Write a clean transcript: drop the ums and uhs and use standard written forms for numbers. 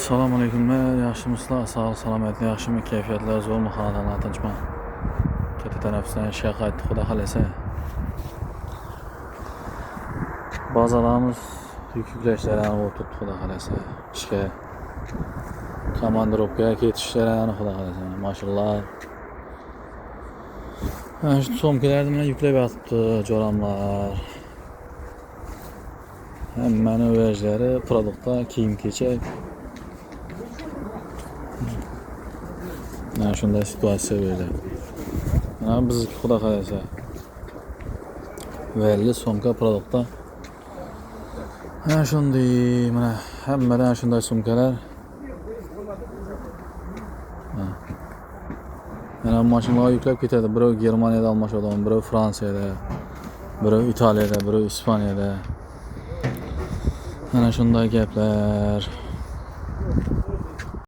Assalamu alaykum. Yaxshimisizlar? Sağlık, salomatlik yaxshimi? Kayfiyatlar zo'rmi? Xonadonlar tinchmi? Katta tanaffusdan ishga qaytdi, xudo xolasa. Bazalarimiz yuklashlarini o'tibdi, xudo xolasa. Ishga komandirovkaga ketishlarini, xudo xolasa. Mashallah. Shu so'mkalarni bilan yuklab yotibdi jo'ramlar. Hammani o'zlari produktlar, kiyim-kechak. Mana shunday situatsiya bo'ldi. Mana bizniki xudo xolasa. Valli so'mka produktlar. Mana shunday, mana hammadan shunday so'mkalar. Mana mashinalar yuklab ketadi. Biri Germaniyada almashadi, biri Fransiyada, biri Italiyada, biri Ispaniyada. Mana shunday gaplar.